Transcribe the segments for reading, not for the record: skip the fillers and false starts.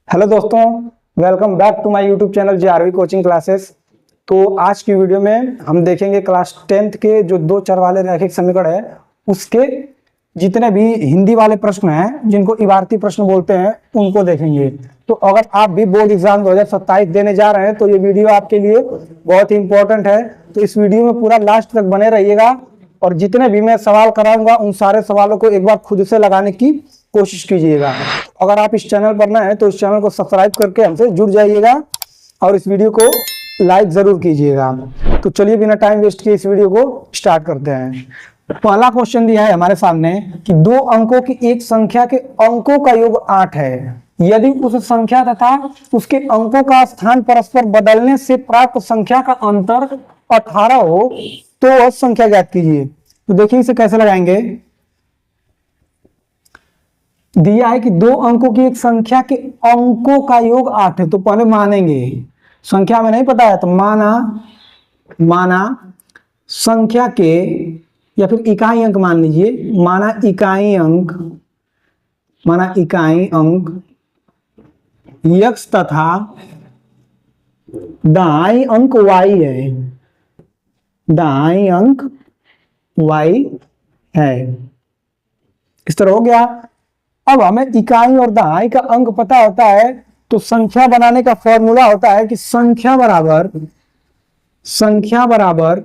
Hello दोस्तों, welcome back to my YouTube channel JRV coaching classes. तो आज की वीडियो में हम देखेंगे क्लास 10th के जो दो चर वाले रैखिक समीकरण है उसके जितने भी हिंदी वाले प्रश्न हैं जिनको इबारती प्रश्न बोलते हैं उनको देखेंगे। तो अगर आप भी बोर्ड एग्जाम 2027 देने जा रहे हैं तो ये वीडियो आपके लिए बहुत ही इंपॉर्टेंट है। तो इस वीडियो में पूरा लास्ट तक बने रहिएगा और जितने भी मैं सवाल कराऊंगा उन सारे सवालों को एक बार खुद से लगाने की कोशिश कीजिएगा। अगर आप इस चैनल पर नए हैं तो इस चैनल को सब्सक्राइब करके हमसे जुड़ जाइएगा और इस वीडियो को लाइक जरूर कीजिएगा। तो चलिए बिना टाइम वेस्ट किए इस वीडियो को स्टार्ट करते हैं। पहला क्वेश्चन दिया है हमारे सामने कि दो अंकों की एक संख्या के अंकों का योग 8 है। यदि उस संख्या तथा उसके अंकों का स्थान परस्पर बदलने से प्राप्त संख्या का अंतर 18 हो तो वह संख्या ज्ञात कीजिए। तो देखिए इसे कैसे लगाएंगे। दिया है कि दो अंकों की एक संख्या के अंकों का योग 8 है। तो पहले मानेंगे, संख्या में नहीं पता है तो माना संख्या के या फिर इकाई अंक मान लीजिए। माना इकाई अंक x तथा दाई अंक y है। दाई अंक y है। इस तरह हो गया। अब हमें इकाई और दहाई का अंक पता होता है तो संख्या बनाने का फॉर्मूला होता है कि संख्या बराबर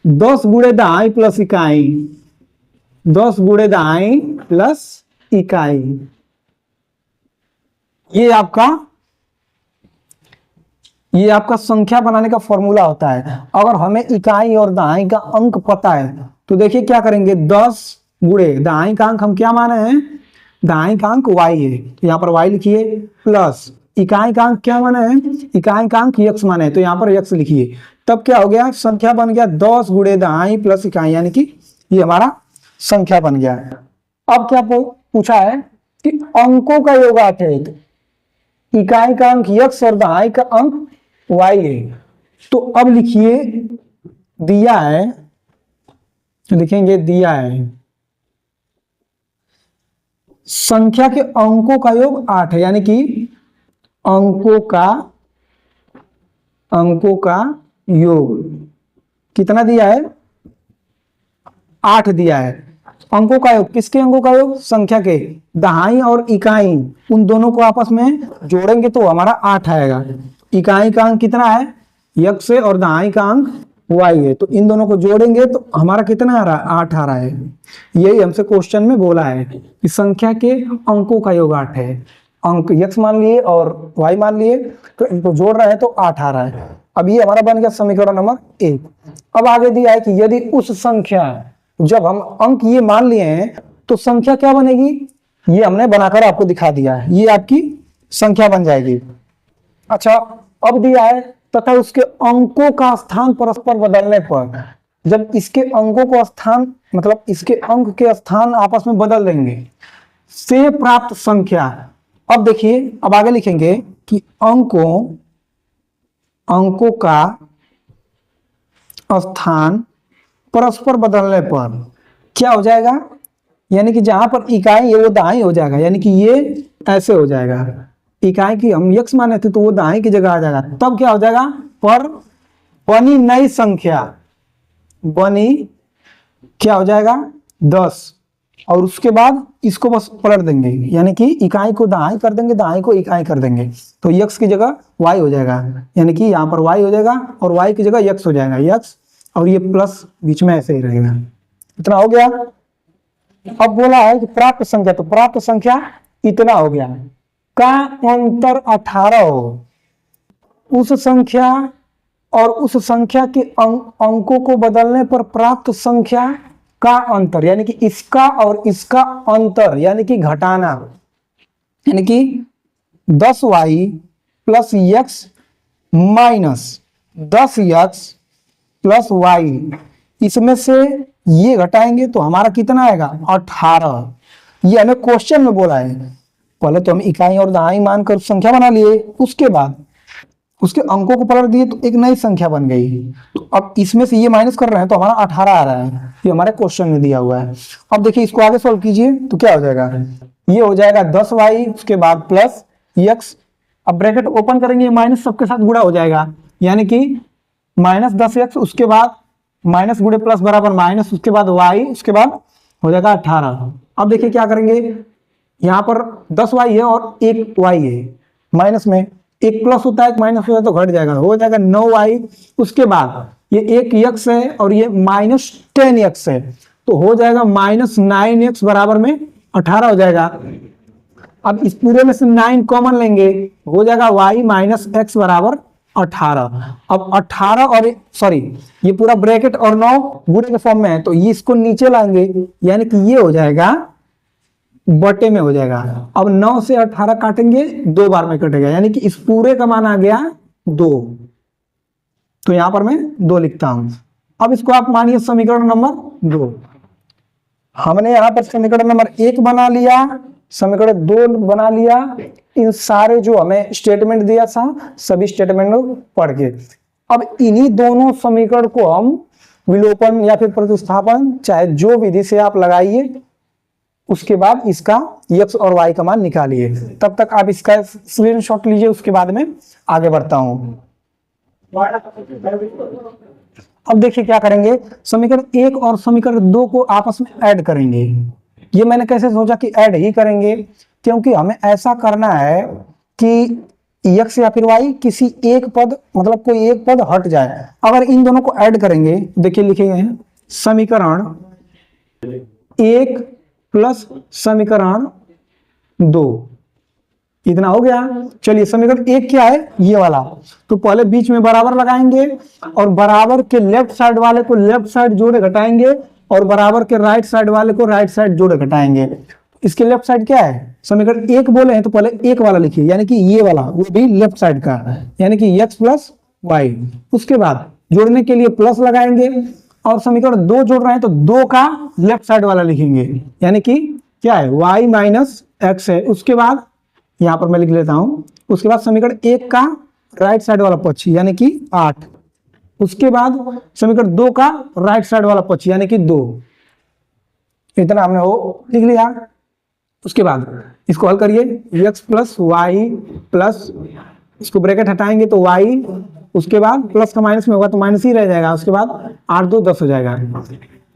10 गुणे दहाई प्लस इकाई। 10 गुणे दहाई प्लस इकाई। ये आपका संख्या बनाने का फॉर्मूला होता है। अगर हमें इकाई और दहाई का अंक पता है तो देखिए क्या करेंगे। 10 गुणे दहाई का अंक हम क्या माने हैं, दाएं का अंक y है तो यहाँ पर y लिखिए, प्लस इकाई का अंक क्या माना है, इकाई का अंक x माना है तो यहाँ पर x लिखिए। तब क्या हो गया, संख्या बन गया 10 गुणे दाएं प्लस इकाई, यानी कि ये हमारा संख्या बन गया है। अब क्या पूछा है कि अंकों का योग 8 है। इकाई का अंक x और दाएं का अंक y है। तो अब लिखिए दिया है, लिखेंगे दिया है संख्या के अंकों का योग 8 है, यानी कि अंकों का योग कितना दिया है, 8 दिया है। अंकों का योग, किसके अंकों का योग, संख्या के। दहाई और इकाई उन दोनों को आपस में जोड़ेंगे तो हमारा 8 आएगा। इकाई का अंक कितना है, x है और दहाई का अंक y है तो इन दोनों को जोड़ेंगे तो हमारा कितना आ रहा है, 8 आ रहा है। यही हमसे क्वेश्चन में बोला है कि संख्या के अंकों का योग 8 है। अंक x मान लिए और y मान लिए तो इनको जोड़ रहे हैं तो 8 आ रहा है। अब ये हमारा बन गया समीकरण नंबर 1। अब आगे दिया है कि यदि उस संख्या, जब हम अंक ये मान लिए हैं तो संख्या क्या बनेगी, ये हमने बनाकर आपको दिखा दिया है। ये आपकी संख्या बन जाएगी। अच्छा, अब दिया है तथा उसके अंकों का स्थान परस्पर बदलने पर, जब इसके अंकों को स्थान मतलब इसके अंक के स्थान आपस में बदल देंगे से प्राप्त संख्या। अब देखिए, अब आगे लिखेंगे कि अंकों का स्थान परस्पर बदलने पर क्या हो जाएगा, यानी कि जहां पर इकाई है वो दाई हो जाएगा, यानी कि ये ऐसे हो जाएगा। इकाई की हम x माने थे तो वो दाएं की जगह आ जाएगा। तब क्या हो जाएगा, पर बनी नई संख्या, बनी क्या हो जाएगा 10 और उसके बाद इसको बस पलट देंगे, यानी कि इकाई को दाएं कर देंगे, दाएं को इकाई कर देंगे तो x की जगह y हो जाएगा, यानी कि यहाँ पर y हो जाएगा और y की जगह x हो जाएगा, x और ये प्लस बीच में ऐसे ही रहेगा। इतना हो गया। अब बोला है कि प्राप्त संख्या, तो प्राप्त संख्या इतना हो गया का अंतर 18 हो। उस संख्या और उस संख्या के अंकों को बदलने पर प्राप्त संख्या का अंतर, यानी कि इसका और इसका अंतर, यानी कि घटाना, यानी कि 10y plus x minus 10x plus y, इसमें से ये घटाएंगे तो हमारा कितना आएगा 18। ये हमें क्वेश्चन में बोला है। पहले तो हम इकाई और दहाई मानकर संख्या बना लिए, उसके बाद उसके अंकों को पलट दिए तो एक नई संख्या बन गई। तो अब इसमें से ये माइनस कर रहे हैं तो हमारा 18 आ रहा है। ये हमारे क्वेश्चन में दिया हुआ है। अब देखिए इसको आगे सॉल्व कीजिए तो क्या हो जाएगा, ये हो जाएगा 10y उसके बाद प्लस x अब ब्रैकेट ओपन करेंगे, माइनस सबके साथ गुणा हो जाएगा, यानी कि -10x, उसके बाद माइनस गुणे प्लस बराबर माइनस, उसके बाद y, उसके बाद हो जाएगा 18। अब देखिए क्या करेंगे, यहाँ पर 10y है और 1y है, माइनस में एक प्लस होता है एक माइनस होता है तो घट जाएगा, हो जाएगा 9y। उसके बाद ये एक x है और ये -10x है, तो हो जाएगा -9x बराबर में 18 हो जाएगा। अब इस पूरे में से 9 कॉमन लेंगे, हो जाएगा y माइनस एक्स बराबर 18। अब 18 और सॉरी ये पूरा ब्रैकेट और 9 गुणे के फॉर्म में है, तो ये इसको नीचे लाएंगे, यानी कि ये हो जाएगा बटे में हो जाएगा। अब 9 से 18 काटेंगे, 2 बार में कटेगा, यानी कि इस पूरे का मान आ गया 2, तो यहां पर मैं 2 लिखता हूं। अब इसको आप मानिए समीकरण नंबर 2। हमने यहां पर समीकरण नंबर 1 बना लिया, समीकरण 2 बना लिया, इन सारे जो हमें स्टेटमेंट दिया था सभी स्टेटमेंट को पढ़ के। अब इन्हीं दोनों समीकरण को हम विलोपन या फिर प्रतिस्थापन चाहे जो विधि से आप लगाइए, उसके बाद इसका x और y का मान निकालिए। तब तक आप इसका स्क्रीनशॉट लीजिए, उसके बाद में आगे बढ़ता हूं। अब देखिए क्या करेंगे, समीकरण 1 और समीकरण 2 को आपस में ऐड करेंगे। ये मैंने कैसे सोचा कि ऐड ही करेंगे, क्योंकि हमें ऐसा करना है कि x या फिर y किसी एक पद, मतलब कोई एक पद हट जाए। अगर इन दोनों को ऐड करेंगे, देखिए लिखे गए हैं समीकरण 1 प्लस समीकरण 2, इतना हो गया। चलिए समीकरण 1 क्या है, ये वाला, तो पहले बीच में बराबर लगाएंगे और बराबर के लेफ्ट साइड वाले को लेफ्ट साइड जोड़े घटाएंगे और बराबर के राइट साइड वाले को राइट साइड जोड़े घटाएंगे। इसके लेफ्ट साइड क्या है, समीकरण 1 बोले हैं तो पहले 1 वाला लिखिए, यानी कि ये वाला, वो भी लेफ्ट साइड का, यानी कि x प्लस y। उसके बाद जोड़ने के लिए प्लस लगाएंगे और समीकरण 2 जोड़ रहे हैं तो 2 का लेफ्ट साइड वाला लिखेंगे, यानी कि क्या है y माइनस एक्स है। उसके बाद यहां पर मैं लिख लेता हूं, उसके बाद समीकरण 1 का राइट साइड वाला पक्ष यानी कि 8, उसके बाद समीकरण 2 का राइट साइड वाला पक्ष यानी कि 2, इतना हमने वो लिख लिया। उसके बाद इसको हल करिए, x प्लस वाई प्लस, इसको ब्रैकेट हटाएंगे तो y, उसके बाद प्लस का माइनस में होगा तो माइनस ही रह जाएगा, उसके बाद 8 2 10 हो जाएगा।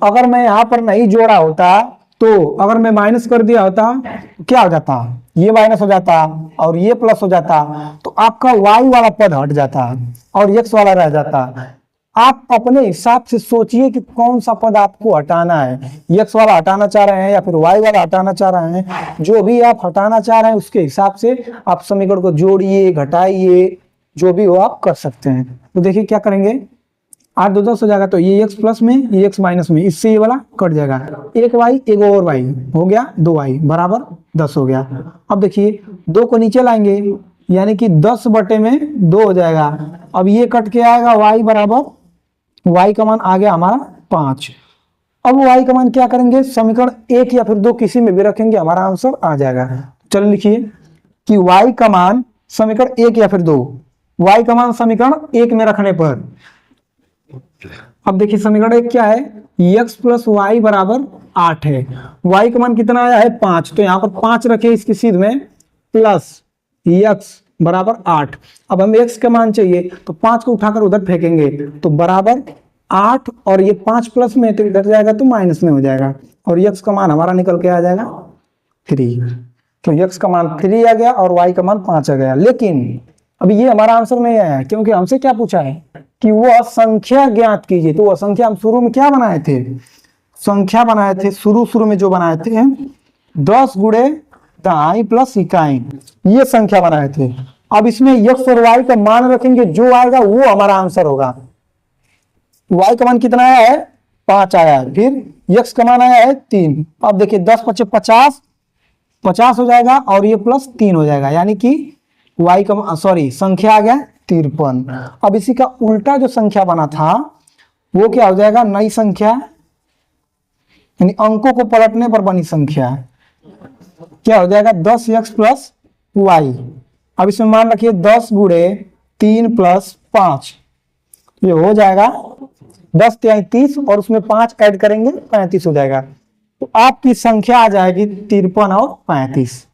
अगर मैं यहाँ पर नहीं जोड़ा होता, तो अगर मैं माइनस कर दिया होता क्या हो जाता, ये माइनस हो जाता और ये प्लस हो जाता, तो आपका y वाला पद हट जाता और x वाला रह जाता। आप अपने हिसाब से सोचिए कि कौन सा पद आपको हटाना है, x वाला हटाना चाह रहे हैं या फिर y वाला हटाना चाह रहे हैं, जो भी आप हटाना चाह रहे हैं उसके हिसाब से आप समीकरण को जोड़िए घटाइए, जो भी हो आप कर सकते हैं। तो देखिए क्या करेंगे, 8 2 10 हो जाएगा, तो ये x प्लस में ये x माइनस में, इससे ये वाला कट जाएगा, एक y एक और y हो गया 2y बराबर 10 हो गया। अब देखिए 2 को नीचे लाएंगे, यानी कि 10 बटे में 2 हो जाएगा। अब ये कट के आएगा y बराबर, y का मान आ गया हमारा 5। अब y का मान क्या करेंगे, समीकरण 1 या फिर 2 किसी में भी रखेंगे, हमारा आंसर आ जाएगा। चलो लिखिए कि y का मान समीकरण 1 या फिर 2, y का मान समीकरण 1 में रखने पर, अब देखिए समीकरण 1 क्या है, x प्लस वाई बराबर 8 है, y का मान कितना आया है 5, तो यहाँ पर 5 रखे इसकी सीध में, प्लस x बराबर 8। अब हमें x का मान चाहिए तो 5 को उठाकर उधर फेंकेंगे तो बराबर 8, और ये 5 प्लस में तो इधर जाएगा तो माइनस में हो जाएगा, और x का मान हमारा निकल के आ जाएगा 3। तो x का मान 3 आ गया और y का मान 5 आ गया। लेकिन अभी ये हमारा आंसर नहीं आया है, क्योंकि हमसे क्या पूछा है कि वह संख्या ज्ञात कीजिए। तो वह संख्या हम शुरू में क्या बनाए थे, संख्या बनाए थे, शुरू में जो बनाए थे 10 गुणे दहाई प्लस इकाई, ये संख्या बनाए थे। अब इसमें x और y का मान रखेंगे, जो आएगा वो हमारा आंसर होगा। y का मान कितना आया है 5 आया है, फिर x का मान आया है 3। अब देखिए 10 5 50, 50 हो जाएगा और ये प्लस 3 हो जाएगा, यानी कि y का सॉरी संख्या आ गया 53। अब इसी का उल्टा जो संख्या बना था वो क्या हो जाएगा, नई संख्या, यानी अंकों को पलटने पर बनी संख्या क्या हो जाएगा 10x प्लस वाई। अब इसमें मान रखिए 10 गुणे 3 प्लस 5, ये हो जाएगा 10 33 और उसमें 5 ऐड करेंगे 35 हो जाएगा। तो आपकी संख्या आ जाएगी 53 और 35।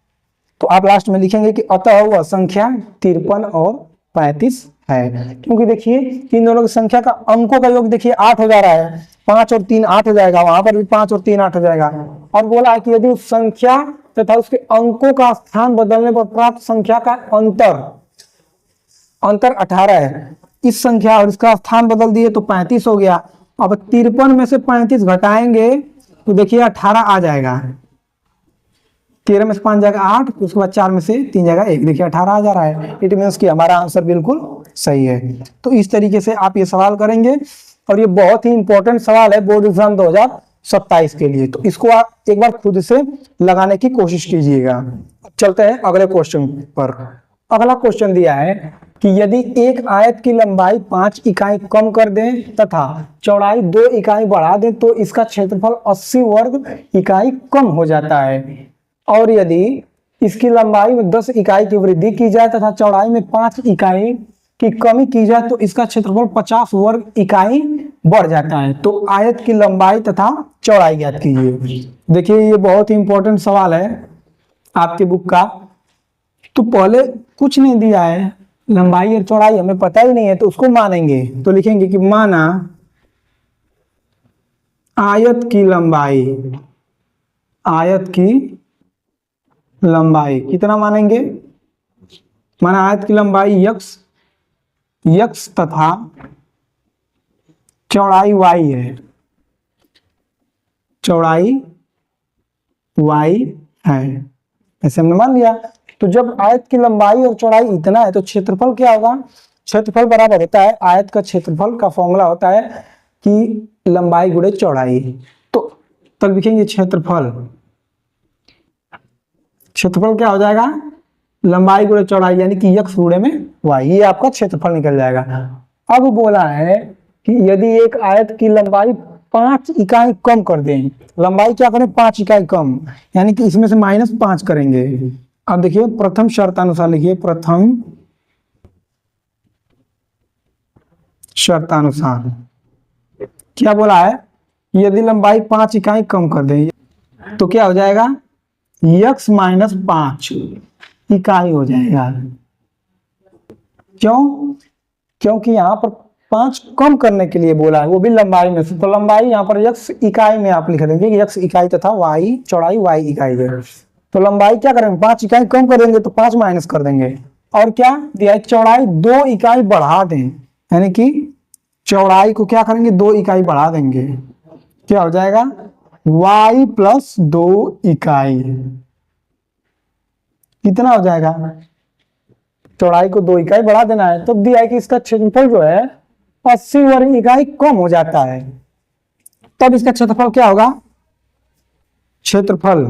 तो आप लास्ट में लिखेंगे कि अतः वह संख्या 53 और 35 है। क्योंकि देखिए इन दोनों की संख्या का अंकों का योग देखिए 8 हो जा रहा है, 5 और 3 8 हो जाएगा, वहां पर भी 5 और 3 8 हो जाएगा। और बोला है कि यदि उस संख्या तथा उसके अंकों का स्थान बदलने पर प्राप्त संख्या का अंतर 18 है, इस संख्या और इसका स्थान बदल दिए तो 35 हो गया। अब 53 में से 35 घटाएंगे तो देखिए 18 आ जाएगा, 13 में से 5 जाएगा 8, उसके बाद 4 में से 3 जाएगा 1, देखिए 18 आ जा रहा है। इट मीन्स कि हमारा आंसर बिल्कुल सही है। तो इस तरीके से आप ये सवाल करेंगे और ये बहुत ही इंपॉर्टेंट सवाल है बोर्ड एग्जाम 2027 के लिए। तो इसको आप एक बार खुद से लगाने की कोशिश कीजिएगा। चलते हैं अगले क्वेश्चन पर। अगला क्वेश्चन दिया है कि यदि एक आयत की लंबाई 5 इकाई कम कर दें तथा चौड़ाई 2 इकाई बढ़ा दें तो इसका क्षेत्रफल 80 वर्ग इकाई कम हो जाता है। और यदि इसकी लंबाई में 10 इकाई की वृद्धि की जाए तथा चौड़ाई में 5 इकाई की कमी की जाए तो इसका क्षेत्रफल 50 वर्ग इकाई बढ़ जाता है। तो आयत की लंबाई तथा चौड़ाई ज्ञात कीजिए। देखिए ये बहुत ही इंपॉर्टेंट सवाल है आपके बुक का। तो पहले कुछ नहीं दिया है, लंबाई और चौड़ाई हमें पता ही नहीं है, तो उसको मानेंगे। तो लिखेंगे कि माना आयत की लंबाई कितना मानेंगे, माना आयत की लंबाई x तथा चौड़ाई y है, चौड़ाई y है, ऐसे हमने मान लिया। तो जब आयत की लंबाई और चौड़ाई इतना है तो क्षेत्रफल क्या होगा, क्षेत्रफल बराबर होता है आयत का क्षेत्रफल का फॉर्मूला होता है कि लंबाई गुणे चौड़ाई। तो तब लिखेंगे क्षेत्रफल क्या हो जाएगा, लंबाई गुणे चौड़ाई यानी कि x गुणे में y, ये आपका क्षेत्रफल निकल जाएगा। अब बोला है कि यदि एक आयत की लंबाई 5 इकाई कम कर दें, लंबाई क्या करें 5 इकाई कम, यानी कि इसमें से -5 करेंगे। अब देखिए प्रथम शर्तानुसार लिखिए, प्रथम शर्तानुसार क्या बोला है, यदि लंबाई 5 इकाई कम कर दें तो क्या हो जाएगा, x - 5 इकाई हो जाएगा। क्यों, क्योंकि यहाँ पर 5 कम करने के लिए बोला है, वो भी लंबाई में से। तो लंबाई यहाँ पर x इकाई में आप लिख देंगे कि x इकाई तथा y चौड़ाई y इकाई है। तो लंबाई क्या करेंगे 5 इकाई कम कर देंगे तो 5 माइनस कर देंगे। और क्या दिया, चौड़ाई 2 इकाई बढ़ा दें, यानी कि चौड़ाई को क्या करेंगे 2 इकाई बढ़ा देंगे, क्या हो जाएगा y + 2 इकाई, कितना हो जाएगा, चौड़ाई को 2 इकाई बढ़ा देना है। तो दिया है कि इसका क्षेत्रफल जो है 80 वर्ग इकाई कम हो जाता है। तब इसका क्षेत्रफल क्या होगा, क्षेत्रफल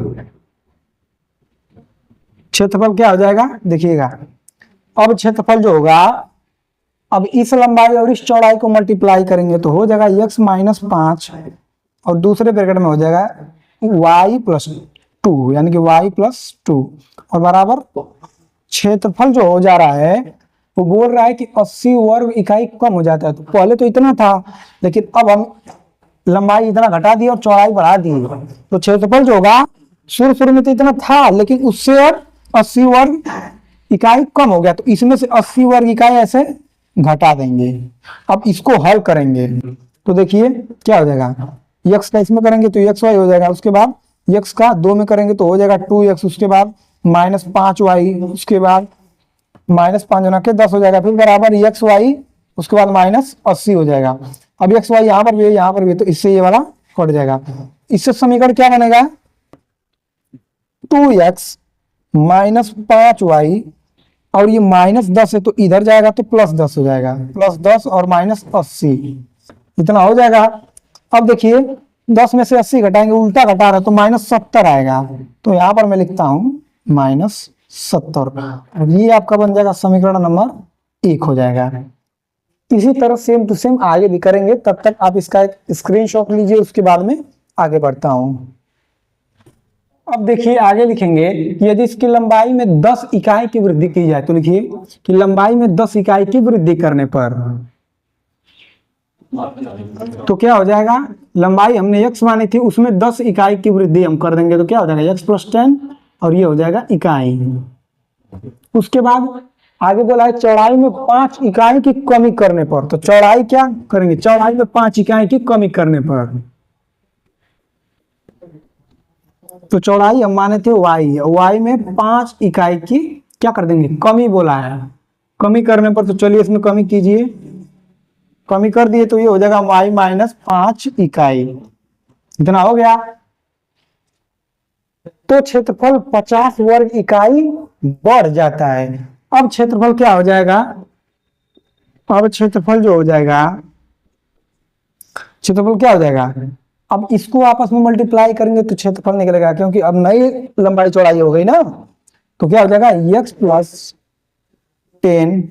क्या हो जाएगा, देखिएगा। अब क्षेत्रफल जो होगा, अब इस लंबाई और इस चौड़ाई को मल्टीप्लाई करेंगे तो हो जाएगा x - 5 और दूसरे ब्रैकेट में हो जाएगा y + 2, यानी कि y + 2 और बराबर क्षेत्रफल जो हो जा रहा है वो बोल रहा है कि 80 वर्ग इकाई कम हो जाता है। तो पहले तो इतना था, लेकिन अब हम लंबाई इतना घटा दी और चौड़ाई बढ़ा दी, तो क्षेत्रफल जो होगा शुरू में तो इतना था, लेकिन उससे और 80 वर्ग इकाई कम हो गया। तो इसमें से 80 वर्ग इकाई ऐसे घटा देंगे। अब इसको हल करेंगे तो देखिए क्या हो जाएगा, x का इसमें करेंगे तो xy हो जाएगा, उसके बाद x का 2 में करेंगे तो हो जाएगा 2x, उसके बाद -5y, उसके बाद -5 गुना के 10 हो जाएगा, फिर बराबर xy, उसके बाद -80 हो जाएगा। अब xy यहाँ पर भी है, यहाँ पर भी है, तो इससे ये वाला कट जाएगा। इससे समीकरण क्या बनेगा, 2x - 5y और ये -10 है तो इधर जाएगा तो +10 हो जाएगा, +10 और -80 इतना हो जाएगा। अब देखिए 10 में से 80 घटाएंगे, उल्टा घटा रहा है तो -70 आएगा। तो यहाँ पर मैं लिखता हूं -70, और ये आपका बन जाएगा समीकरण नंबर 1 हो जाएगा। इसी तरह सेम टू सेम आगे भी करेंगे, तब तक आप इसका एक स्क्रीनशॉट लीजिए, उसके बाद में आगे बढ़ता हूं। अब देखिए आगे लिखेंगे कि यदि इसकी लंबाई में 10 इकाई की वृद्धि की जाए, तो लिखिए कि लंबाई में 10 इकाई की वृद्धि करने पर तो क्या हो जाएगा, लंबाई हमने x मानी थी, उसमें 10 इकाई की वृद्धि हम कर देंगे तो क्या हो जाएगा x + 10 और ये हो जाएगा इकाई। उसके बाद आगे बोला है चौड़ाई में 5 इकाई की कमी करने पर, तो चौड़ाई क्या करेंगे, चौड़ाई में 5 इकाई की कमी करने पर, तो चौड़ाई हम माने थे y में 5 इकाई की क्या कर देंगे, कमी बोला है। कमी करने पर तो चलिए इसमें कमी कीजिए, कमी कर दिए तो ये हो जाएगा y माइनस 5 इकाई, इतना हो गया। तो क्षेत्रफल 50 वर्ग इकाई बढ़ जाता है। अब क्षेत्रफल क्या हो जाएगा, अब क्षेत्रफल जो हो जाएगा, क्षेत्रफल क्या हो जाएगा, अब इसको आपस में मल्टीप्लाई करेंगे तो क्षेत्रफल निकलेगा, क्योंकि अब नई लंबाई चौड़ाई हो गई ना, तो क्या हो जाएगा x प्लस 10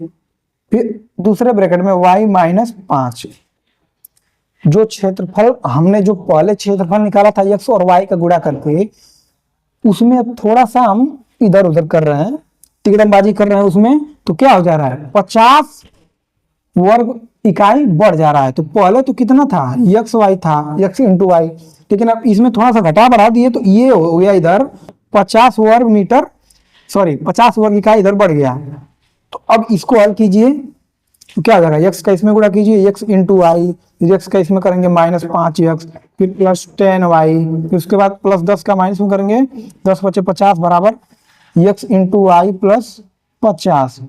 फिर दूसरे ब्रैकेट में y माइनस 5। जो क्षेत्रफल हमने जो पहले क्षेत्रफल निकाला था x और y का गुणा करके, उसमें अब थोड़ा सा हम इधर उधर कर रहे हैं, तिकड़मबाजी कर रहे हैं उसमें, तो क्या हो जा रहा है 50 वर्ग इकाई बढ़ जा रहा है। तो पहले तो कितना था एक्स वाई था, x इंटू वाई, लेकिन अब इसमें थोड़ा सा घटा बढ़ा दिए तो ये हो गया इधर 50 वर्ग मीटर, सॉरी 50 वर्ग इकाई इधर बढ़ गया। तो अब इसको हल कीजिए तो क्या हो जाएगा, x का इसमें गुणा कीजिए x इंटू वाई, x का इसमें करेंगे माइनस 5x, फिर प्लस 10y, फिर उसके बाद प्लस 10 का माइनस में करेंगे 10 बचे 50 बराबर x इंटू वाई प्लस 50।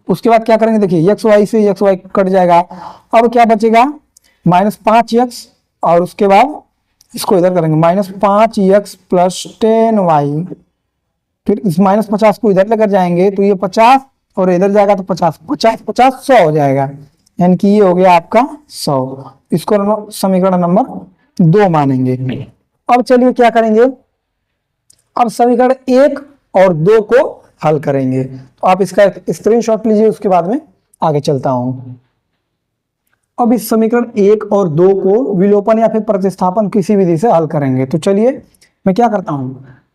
उसके बाद क्या करेंगे, देखिए एक्स वाई से एक्स वाई कट जाएगा, अब क्या बचेगा माइनस 5x, और उसके बाद इसको इधर करेंगे माइनस 5x प्लस 10y, फिर इस माइनस 50 को इधर लेकर जाएंगे तो ये 50 और इधर जाएगा तो 50 50 50 100 हो जाएगा, यानी कि ये हो गया आपका 100। इसको समीकरण नंबर 2 मानेंगे। अब चलिए क्या करेंगे, अब समीकरण 1 और 2 को हल करेंगे। तो आप इसका एक स्क्रीनशॉट लीजिए, उसके बाद में आगे चलता हूं। अब इस समीकरण 1 और 2 को विलोपन या फिर प्रतिस्थापन किसी विधि से हल करेंगे। तो चलिए मैं क्या करता हूं,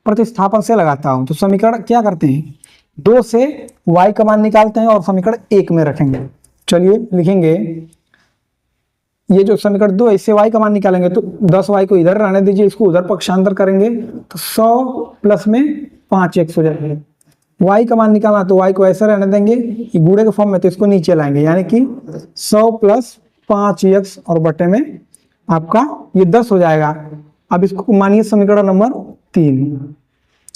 प्रतिस्थापन से लगाता हूं। तो समीकरण क्या करते हैं, 2 से y का मान निकालते हैं और समीकरण 1 में रखेंगे। चलिए लिखेंगे, ये जो समीकरण 2 है इससे y का मान निकालेंगे तो 10y को इधर रहने दीजिए, इसको उधर पक्षांतर करेंगे तो 100 प्लस में 5x हो जाएगा। y का मान निकालना तो y को ऐसे रहने देंगे, ये गुणे के फॉर्म में, तो इसको नीचे लाएंगे, यानी कि 100 प्लस 5x और बटे में आपका ये 10 हो जाएगा। अब इसको मानिए समीकरण नंबर 3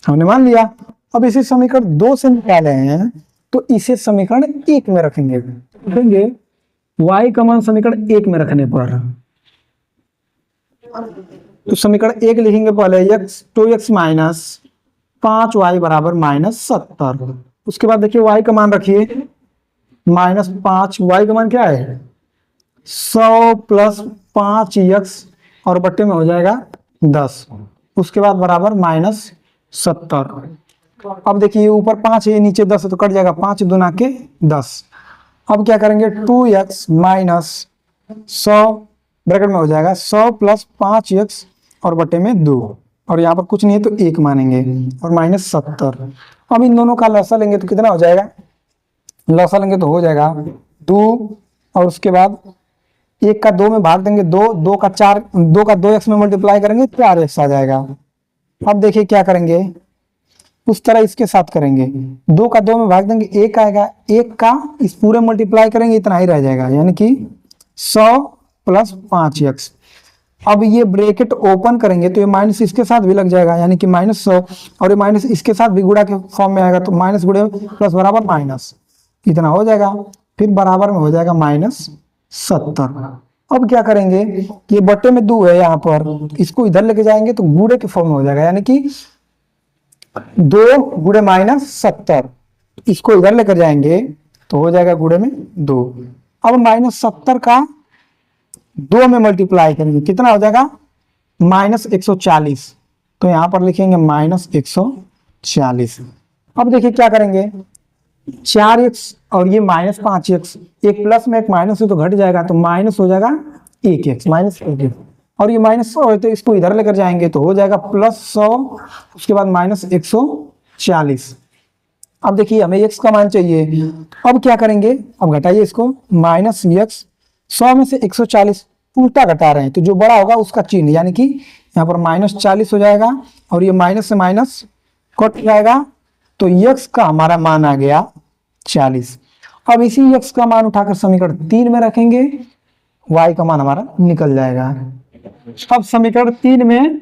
हमने मान लिया। अब इसे समीकरण 2 से निकाले हैं तो इसे समीकरण 1 में रखेंगे, y का मान समीकरण 1 में रखने पर, तो समीकरण 1 लिखेंगे पहले x 2x माइनस 5y बराबर माइनस 70। उसके बाद देखिए y का मान रखिए माइनस 5, y का मान क्या है 100 प्लस 5x और बट्टे में हो जाएगा 10, उसके बाद बराबर माइनस 70। अब देखिए ऊपर 5 है नीचे 10 है तो कट जाएगा, 5 दूना के 10। अब क्या करेंगे 2x माइनस 100 ब्रैकेट में हो जाएगा 100 प्लस 5x और बटे में 2, और यहाँ पर कुछ नहीं है तो 1 मानेंगे, और माइनस 70। अब इन दोनों का लसा लेंगे तो कितना हो जाएगा, लसा लेंगे तो हो जाएगा 2, और उसके बाद 1 का 2 में भाग देंगे 2, 2 का 4, 2 का 2x में मल्टीप्लाई करेंगे 4x आ जाएगा। अब देखिए क्या करेंगे, उस तरह इसके साथ करेंगे, 2 का 2 में भाग देंगे 1 आएगा, 1 का इस पूरे मल्टीप्लाई करेंगे इतना ही रह जाएगा, यानी कि 100 प्लस 5x। अब ये ब्रैकेट ओपन करेंगे तो ये माइनस इसके साथ भी लग जाएगा, यानी कि माइनस 100, और ये माइनस इसके साथ भी गुणा के फॉर्म में आएगा तो माइनस गुणे प्लस बराबर माइनस, इतना हो जाएगा, फिर बराबर में हो जाएगा माइनस 70। अब क्या करेंगे, ये बट्टे में 2 है यहाँ पर, इसको इधर लेके जाएंगे तो गुणे के फॉर्म में हो जाएगा, यानी कि 2 गुणे माइनस 70, इसको इधर लेकर जाएंगे तो हो जाएगा गुणे में 2। अब माइनस 70 का 2 में मल्टीप्लाई करेंगे कितना हो जाएगा माइनस 140, तो यहां पर लिखेंगे माइनस 140। अब देखिए क्या करेंगे, 4x और ये माइनस 5x, एक प्लस में एक माइनस है तो घट जाएगा, तो माइनस हो जाएगा 1x, माइनस 1x, और ये माइनस 100 है तो इसको इधर लेकर जाएंगे तो हो जाएगा प्लस 100, उसके बाद माइनस 140। अब देखिए हमें x का मान चाहिए, अब क्या करेंगे, अब घटाइए इसको, माइनस x 100 में से 140 उल्टा घटा रहे हैं तो जो बड़ा होगा उसका चिन्ह, यानी कि यहाँ पर माइनस 40 हो जाएगा, और ये माइनस से माइनस कट जाएगा, तो यक्स का हमारा मान आ गया 40। अब इसी यक्स का मान उठाकर समीकरण 3 में रखेंगे, y का मान हमारा निकल जाएगा। अब समीकरण 3 में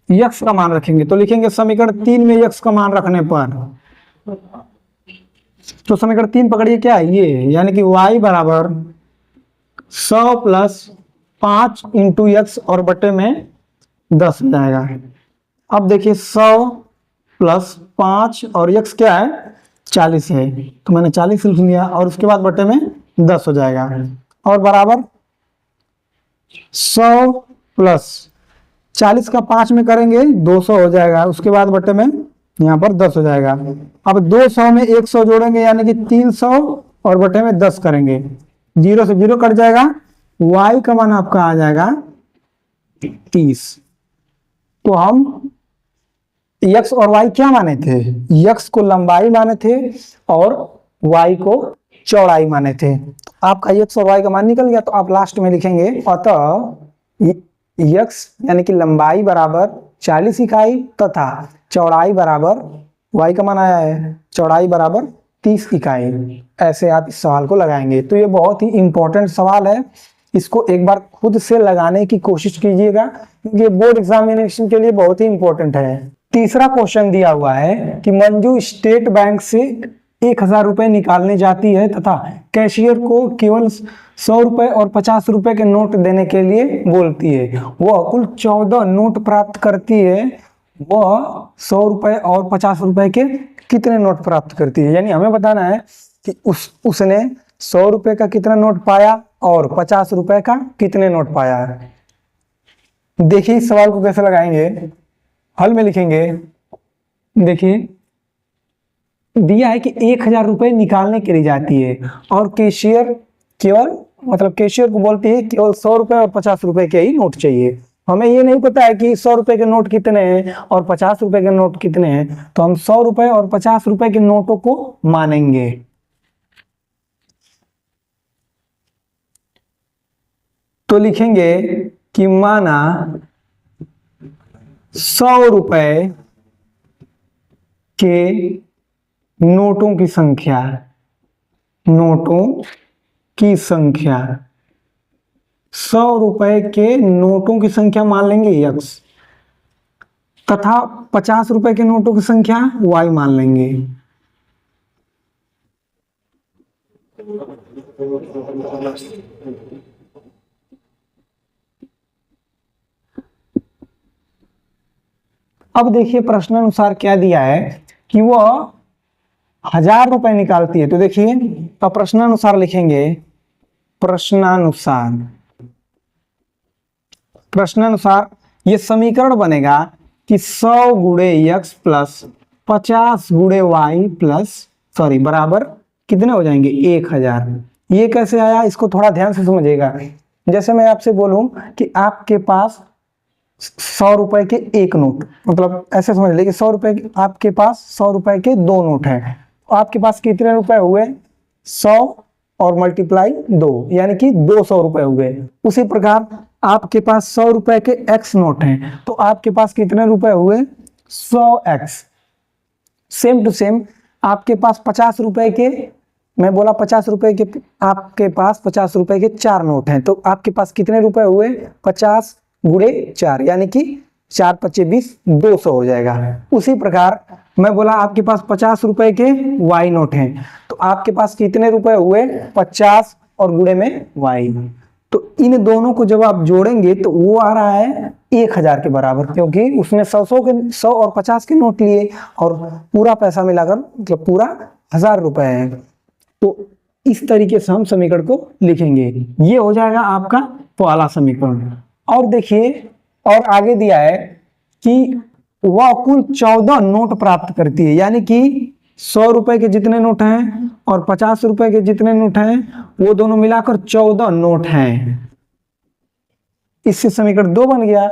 यक्स का मान रखेंगे, तो लिखेंगे समीकरण 3 में यक्स का मान रखने पर, तो समीकरण 3 पकड़िए क्या है ये, यानी कि y बराबर 100 प्लस 5 इंटू यक्स और बटे में 10 हो जाएगा। अब देखिए 100 प्लस 5 और यक्स क्या है 40 है, तो मैंने 40 लिख लिया और उसके बाद बटे में 10 हो जाएगा, और बराबर 100 प्लस 40 का 5 में करेंगे 200 हो जाएगा, उसके बाद बटे में यहाँ पर 10 हो जाएगा। अब 200 में 100 जोड़ेंगे यानी कि 300 और बटे में 10 करेंगे, 0 से 0 कट जाएगा, y का मान आपका आ जाएगा 30। तो हम x और y क्या माने थे, x को लंबाई माने थे और y को चौड़ाई माने थे। आपका x और y का मान निकल गया, तो आप लास्ट में लिखेंगे अतः x यानी कि लंबाई बराबर 40 इकाई तथा चौड़ाई बराबर, y का मान आया है चौड़ाई बराबर 30 इकाई। ऐसे आप इस सवाल को लगाएंगे। तो ये बहुत ही इंपॉर्टेंट सवाल है, इसको एक बार खुद से लगाने की कोशिश कीजिएगा, क्योंकि बोर्ड एग्जामिनेशन के लिए बहुत ही इंपॉर्टेंट है। तीसरा क्वेश्चन दिया हुआ है कि मंजू स्टेट बैंक से 1000 रुपए निकालने जाती है तथा कैशियर को केवल 100 रुपए और 50 रुपए के नोट देने के लिए बोलती है। वह कुल 14 नोट प्राप्त करती है, वह 100 रुपए और 50 रुपए के कितने नोट प्राप्त करती है। यानी हमें बताना है कि उसने 100 रुपए का कितना नोट पाया और 50 रुपए का कितने नोट पाया है। देखिए इस सवाल को कैसे लगाएंगे, हल में लिखेंगे। देखिए दिया है कि 1000 रुपए निकालने के लिए जाती है और कैशियर केवल, मतलब कैशियर को बोलती है केवल 100 रुपए और 50 रुपए के ही नोट चाहिए। हमें ये नहीं पता है कि 100 रुपए के नोट कितने हैं और 50 रुपए के नोट कितने हैं, तो हम 100 रुपए और 50 रुपए के नोटों को मानेंगे। तो लिखेंगे कि माना 100 रुपए के नोटों की संख्या, नोटों की संख्या 100 रुपए के नोटों की संख्या मान लेंगे x तथा 50 रुपए के नोटों की संख्या y मान लेंगे। अब देखिए प्रश्नानुसार क्या दिया है कि वह 1000 रुपए निकालती है। तो देखिए तो प्रश्नानुसार लिखेंगे, प्रश्नानुसार, प्रश्नानुसार ये समीकरण बनेगा कि 100 गुणे x प्लस 50 गुणे y प्लस सॉरी बराबर कितने हो जाएंगे 1000। ये कैसे आया इसको थोड़ा ध्यान से समझिएगा। जैसे मैं आपसे बोलूं कि आपके पास 100 रुपए के एक नोट, मतलब ऐसे समझ लीजिए 100 रुपए आपके पास 100 रुपए के 2 नोट हैं, तो आपके पास कितने रुपए हुए 100 और मल्टीप्लाई 2 यानी कि 200 रुपए हुए। उसी प्रकार आपके पास 100 रुपए के x नोट हैं, तो आपके पास कितने रुपए हुए 100x। सेम टू सेम आपके पास 50 रुपए के, मैं बोला 50 रुपए के, आपके पास 50 रुपए के 4 नोट हैं, तो आपके पास कितने रुपए हुए 50 गुणे 4 यानी कि 4 पच्चे 20, 200 हो जाएगा। उसी प्रकार मैं बोला आपके पास 50 रुपए के y नोट हैं, तो आपके पास कितने रुपए हुए 50 और गुणे में y। तो इन दोनों को जब आप जोड़ेंगे तो वो आ रहा है 1000 के बराबर, क्योंकि उसने 100 और 50 के नोट लिए और पूरा पैसा मिलाकर मतलब पूरा 1000 रुपए है। तो इस तरीके से हम समीकरण को लिखेंगे। ये हो जाएगा आपका पहला समीकरण। और देखिए और आगे दिया है कि वह कुल 14 नोट प्राप्त करती है, यानी कि 100 रुपए के जितने नोट हैं और 50 रुपए के जितने नोट हैं वो दोनों मिलाकर 14 नोट हैं। इससे समीकरण 2 बन गया।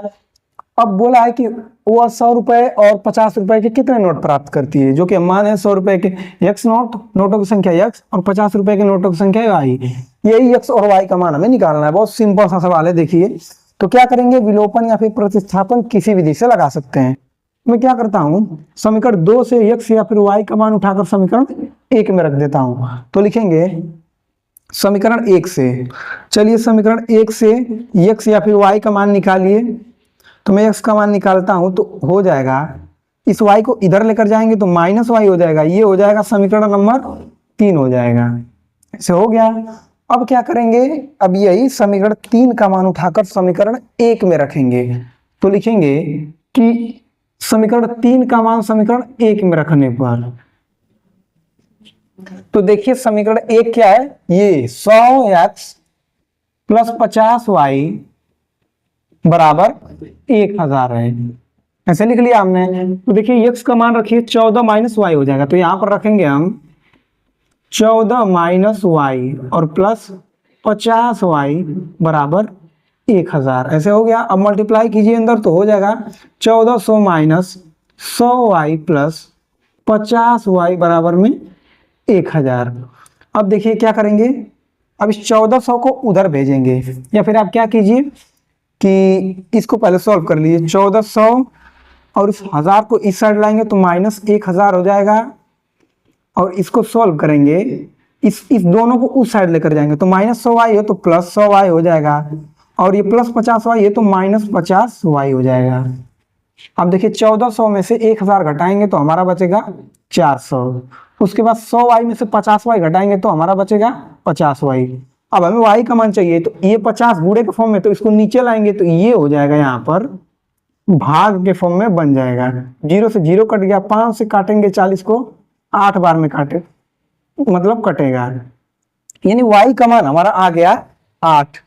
अब बोला है कि वह 100 रुपए और 50 रुपए के कितने नोट प्राप्त करती है, जो कि मान है 100 रुपए के x नोट, नोटों की संख्या x और 50 रुपए के नोटों की संख्या y। यही x और y का मान हमें निकालना है। बहुत सिंपल सा सवाल है। देखिए तो क्या करेंगे, विलोपन या फिर प्रतिस्थापन किसी विधि से लगा सकते हैं। मैं क्या करता हूँ, समीकरण 2 से x या फिर y का मान उठाकर समीकरण 1 में रख देता हूँ। तो लिखेंगे समीकरण 1 से, चलिए समीकरण 1 से x या फिर y का मान निकालिए। तो मैं x का मान निकालता हूँ तो हो जाएगा, इस y को इधर लेकर जाएंगे तो माइनस वाई हो जाएगा, ये हो जाएगा समीकरण नंबर 3 हो जाएगा। ऐसे हो गया। अब क्या करेंगे, अब यही समीकरण 3 का मान उठाकर समीकरण 1 में रखेंगे। तो लिखेंगे कि समीकरण 3 का मान समीकरण 1 में रखने पर, तो देखिए समीकरण 1 क्या है, ये 100x प्लस 50y बराबर 1000 है, ऐसे लिख लिया हमने। तो देखिए x का मान रखिए 14 माइनस वाई हो जाएगा, तो यहां पर रखेंगे हम 14 माइनस वाई और प्लस 50y बराबर 1000, ऐसे हो गया। अब मल्टीप्लाई कीजिए अंदर तो हो जाएगा 1400 माइनस 100y प्लस 50y बराबर में 1000। अब देखिए क्या करेंगे, अब इस 1400 को उधर भेजेंगे, या फिर आप क्या कीजिए कि इसको पहले सॉल्व कर लीजिए। 1400 और इस 1000 को इस साइड लाएंगे तो माइनस 1000 हो जाएगा, और इसको सॉल्व करेंगे, इस दोनों को उस साइड लेकर जाएंगे तो माइनस 100y है तो प्लस 100y हो जाएगा, और ये प्लस 50y है तो माइनस 50y हो जाएगा। अब देखिए 1400 में से 1000 घटाएंगे तो हमारा बचेगा 400, उसके बाद 100y में से 50y घटाएंगे तो हमारा बचेगा 50y। अब हमें y का मान चाहिए, तो ये 50 बूढ़े के फॉर्म में, तो इसको नीचे लाएंगे तो ये हो जाएगा यहाँ पर भाग के फॉर्म में बन जाएगा। 0 से 0 कट गया, 5 से काटेंगे 40 को 8 बार में काटे मतलब कटेगा, यानी y का मान हमारा आ गया 8।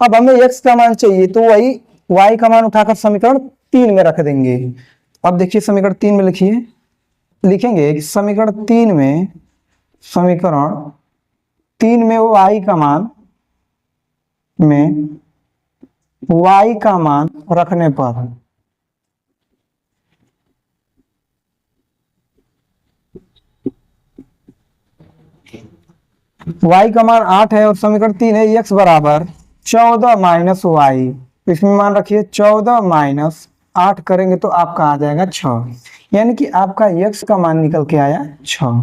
अब हमें x का मान चाहिए, तो वही y का मान उठाकर समीकरण 3 में रख देंगे। अब देखिए समीकरण 3 में लिखिए, लिखेंगे कि समीकरण 3 में y का मान रखने पर y का मान 8 है और समीकरण 3 है x बराबर 14 माइनस वाई, इसमें मान रखिए 14 माइनस 8 करेंगे तो आपका आ जाएगा 6, यानी कि आपका x का मान निकल के आया 6।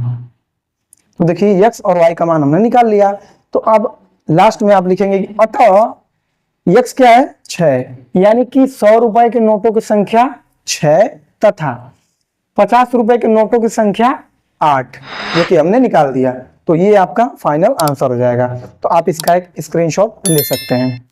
तो देखिए x और y का मान हमने निकाल लिया। तो अब लास्ट में आप लिखेंगे कि अतः x क्या है 6, यानी कि 100 रुपए के नोटों की संख्या 6 तथा 50 रुपए के नोटों की संख्या 8, जो कि हमने निकाल दिया। तो ये आपका फाइनल आंसर हो जाएगा। तो आप इसका एक स्क्रीनशॉट ले सकते हैं।